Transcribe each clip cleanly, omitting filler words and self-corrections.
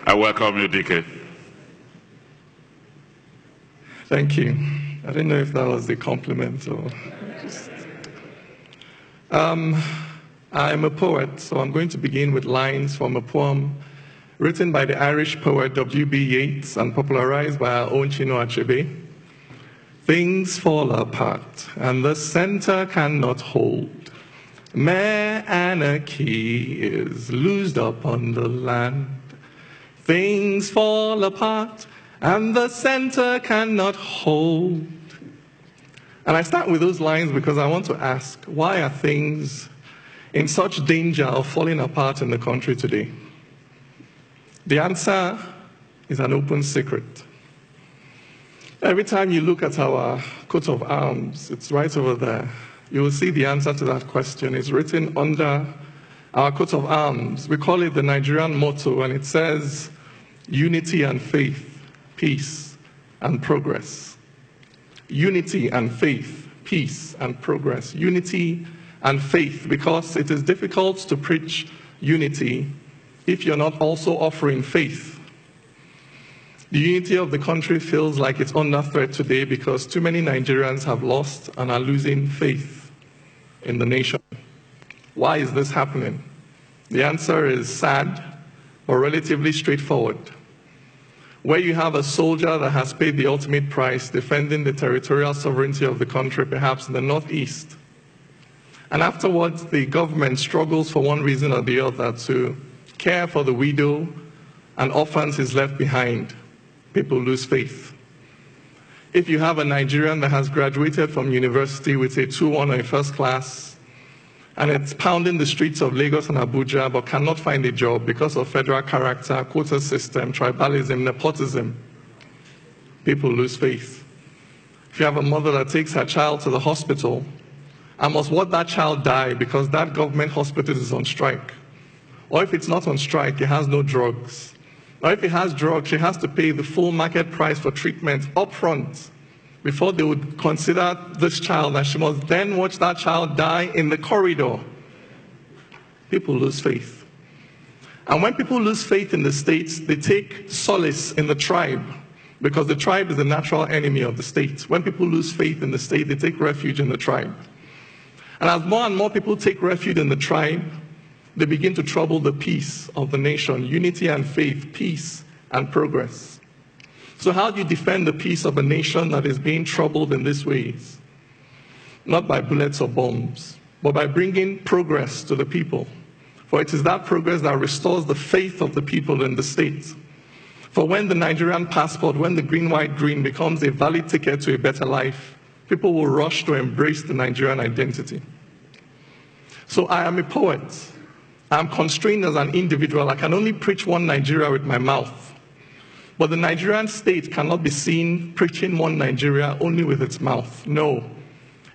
I welcome you, DK. Thank you. I didn't know if that was a compliment or just... I'm a poet, so I'm going to begin with lines from a poem written by the Irish poet W.B. Yeats and popularized by our own Chinua Achebe. Things fall apart, and the center cannot hold. Mere anarchy is loosed upon the land. Things fall apart, and the center cannot hold. And I start with those lines because I want to ask, why are things in such danger of falling apart in the country today? The answer is an open secret. Every time you look at our coat of arms, it's right over there, you will see the answer to that question. It's written under our coat of arms. We call it the Nigerian motto, and it says, unity and faith, peace and progress. Unity and faith, peace and progress. Unity and faith, because it is difficult to preach unity if you're not also offering faith. The unity of the country feels like it's under threat today because too many Nigerians have lost and are losing faith in the nation. Why is this happening? The answer is sad, but relatively straightforward. Where you have a soldier that has paid the ultimate price defending the territorial sovereignty of the country, perhaps in the northeast, and afterwards the government struggles for one reason or the other to care for the widow and orphans is left behind, people lose faith. If you have a Nigerian that has graduated from university with a 2-1 or a first class, and it's pounding the streets of Lagos and Abuja but cannot find a job because of federal character, quota system, tribalism, nepotism, people lose faith. If you have a mother that takes her child to the hospital and must watch that child die because that government hospital is on strike, or if it's not on strike, it has no drugs, or if it has drugs, she has to pay the full market price for treatment up front before they would consider this child, and she must then watch that child die in the corridor. People lose faith. And when people lose faith in the state, they take solace in the tribe, because the tribe is the natural enemy of the state. When people lose faith in the state, they take refuge in the tribe. And as more and more people take refuge in the tribe, they begin to trouble the peace of the nation, unity and faith, peace and progress. So how do you defend the peace of a nation that is being troubled in these ways? Not by bullets or bombs, but by bringing progress to the people. For it is that progress that restores the faith of the people in the state. For when the Nigerian passport, when the green, white, green becomes a valid ticket to a better life, people will rush to embrace the Nigerian identity. So I am a poet. I'm constrained as an individual. I can only preach one Nigeria with my mouth. But the Nigerian state cannot be seen preaching one Nigeria only with its mouth. No.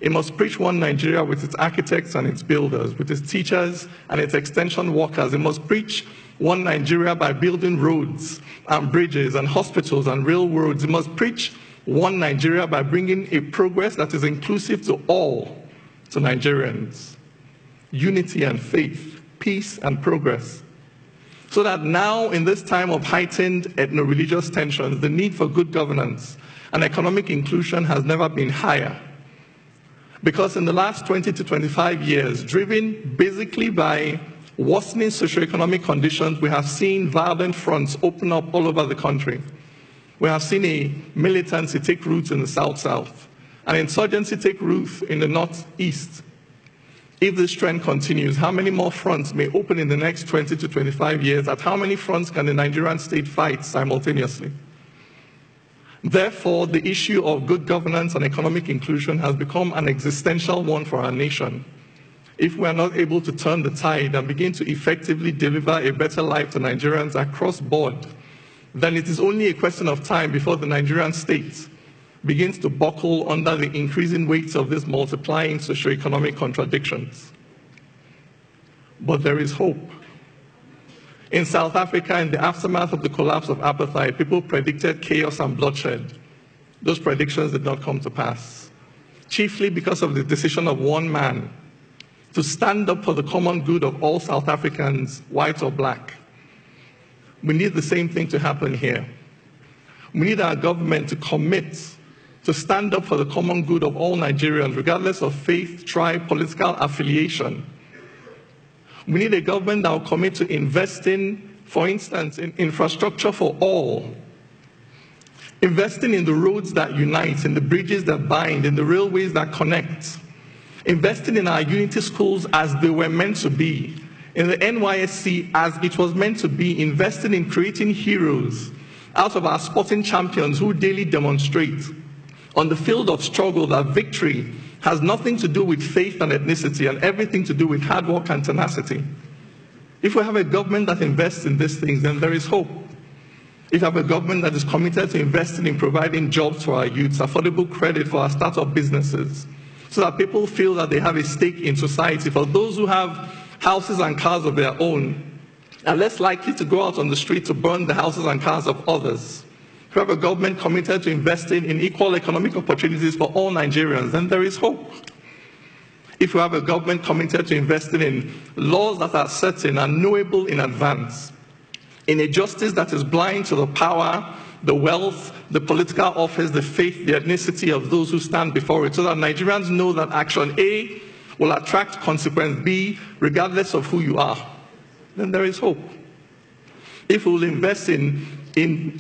It must preach one Nigeria with its architects and its builders, with its teachers and its extension workers. It must preach one Nigeria by building roads and bridges and hospitals and railroads. It must preach one Nigeria by bringing a progress that is inclusive to all, to Nigerians. Unity and faith, peace and progress. So that now, in this time of heightened ethno-religious tensions, the need for good governance and economic inclusion has never been higher. Because in the last 20 to 25 years, driven basically by worsening socioeconomic conditions, we have seen violent fronts open up all over the country. We have seen a militancy take root in the South-South, an insurgency take root in the Northeast. If this trend continues, how many more fronts may open in the next 20 to 25 years? At how many fronts can the Nigerian state fight simultaneously? Therefore, the issue of good governance and economic inclusion has become an existential one for our nation. If we are not able to turn the tide and begin to effectively deliver a better life to Nigerians across board, then it is only a question of time before the Nigerian state begins to buckle under the increasing weight of these multiplying socioeconomic contradictions. But there is hope. In South Africa, in the aftermath of the collapse of apartheid, people predicted chaos and bloodshed. Those predictions did not come to pass, chiefly because of the decision of one man to stand up for the common good of all South Africans, white or black. We need the same thing to happen here. We need our government to commit to stand up for the common good of all Nigerians, regardless of faith, tribe, political affiliation. We need a government that will commit to investing, for instance, in infrastructure for all, investing in the roads that unite, in the bridges that bind, in the railways that connect, investing in our unity schools as they were meant to be, in the NYSC as it was meant to be, investing in creating heroes out of our sporting champions who daily demonstrate on the field of struggle that victory has nothing to do with faith and ethnicity and everything to do with hard work and tenacity. If we have a government that invests in these things, then there is hope. If we have a government that is committed to investing in providing jobs for our youths, affordable credit for our startup businesses, so that people feel that they have a stake in society, for those who have houses and cars of their own, are less likely to go out on the street to burn the houses and cars of others. If we have a government committed to investing in equal economic opportunities for all Nigerians, then there is hope. If we have a government committed to investing in laws that are certain and knowable in advance, in a justice that is blind to the power, the wealth, the political office, the faith, the ethnicity of those who stand before it, so that Nigerians know that action A will attract consequence B, regardless of who you are, then there is hope. If we will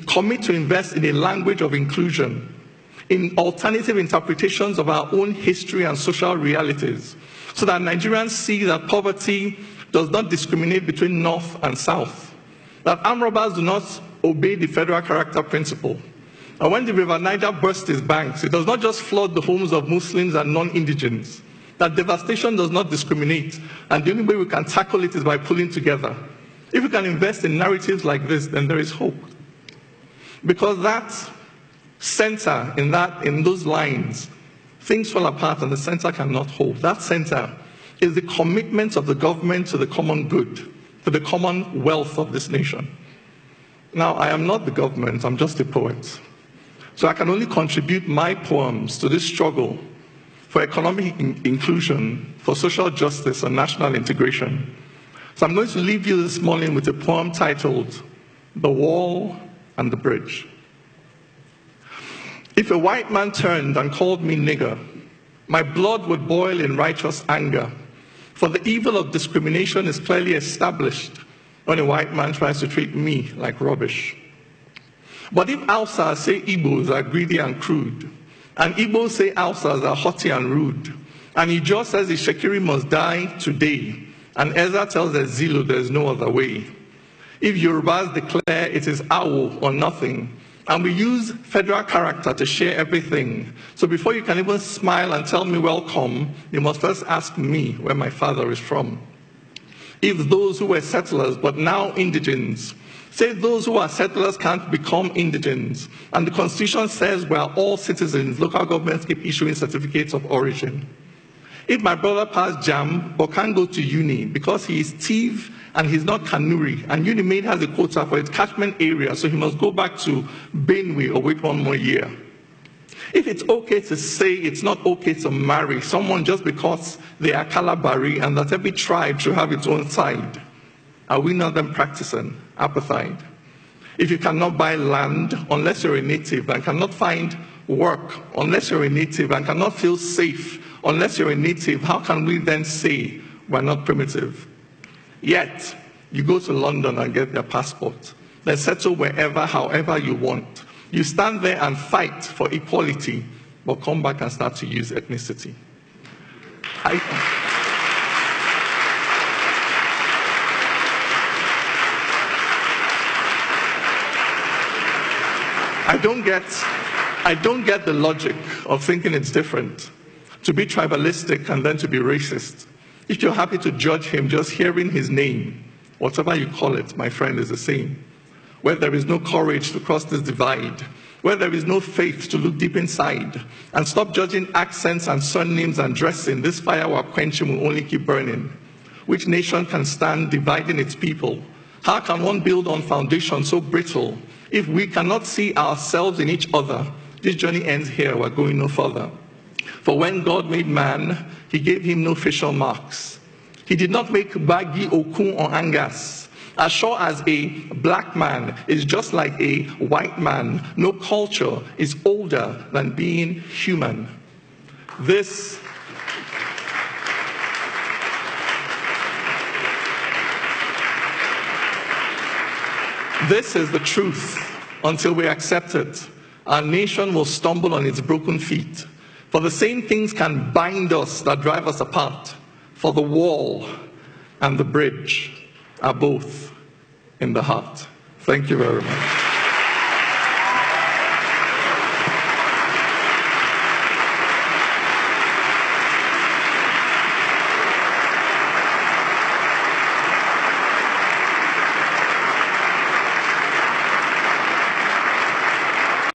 commit to invest in a language of inclusion, in alternative interpretations of our own history and social realities, so that Nigerians see that poverty does not discriminate between North and South, that armed robbers do not obey the federal character principle. And when the River Niger bursts its banks, it does not just flood the homes of Muslims and non-indigents, that devastation does not discriminate, and the only way we can tackle it is by pulling together. If we can invest in narratives like this, then there is hope. Because that center, in those lines, things fall apart and the center cannot hold. That center is the commitment of the government to the common good, to the common wealth of this nation. Now, I am not the government, I'm just a poet. So I can only contribute my poems to this struggle for economic inclusion, for social justice and national integration. So I'm going to leave you this morning with a poem titled, The Wall and the Bridge. If a white man turned and called me nigger, my blood would boil in righteous anger, for the evil of discrimination is clearly established when a white man tries to treat me like rubbish. But if Hausas say Igbos are greedy and crude, and Igbos say Hausas are haughty and rude, and Ijaw says the Shekiri must die today, and Ezra tells the Zulu there's no other way. If Yorubas declare it is Awo or nothing, and we use federal character to share everything, so before you can even smile and tell me welcome, you must first ask me where my father is from. If those who were settlers but now indigents say those who are settlers can't become indigents, and the Constitution says we are all citizens, local governments keep issuing certificates of origin. If my brother passed JAM but can't go to uni because he is Tiv and he's not Kanuri, and UNIMAID has a quota for its catchment area, so he must go back to Benue or wait one more year. If it's okay to say it's not okay to marry someone just because they are Kalabari and that every tribe should have its own side, are we not then practicing apartheid? If you cannot buy land unless you're a native and cannot find work unless you're a native and cannot feel safe unless you're a native, how can we then say we're not primitive? Yet, you go to London and get their passport, then settle wherever, however you want. You stand there and fight for equality, but come back and start to use ethnicity. I don't get the logic of thinking it's different, to be tribalistic and then to be racist. If you're happy to judge him just hearing his name, whatever you call it, my friend, is the same. Where there is no courage to cross this divide, where there is no faith to look deep inside, and stop judging accents and surnames and dressing, this fire we're quenching will only keep burning. Which nation can stand dividing its people? How can one build on foundation so brittle? If we cannot see ourselves in each other, this journey ends here, we're going no further. For when God made man, he gave him no facial marks. He did not make Bagi, Okun, or Angas. As sure as a black man is just like a white man, no culture is older than being human. This is the truth. Until we accept it, our nation will stumble on its broken feet. For the same things can bind us that drive us apart. For the wall and the bridge are both in the heart. Thank you very much.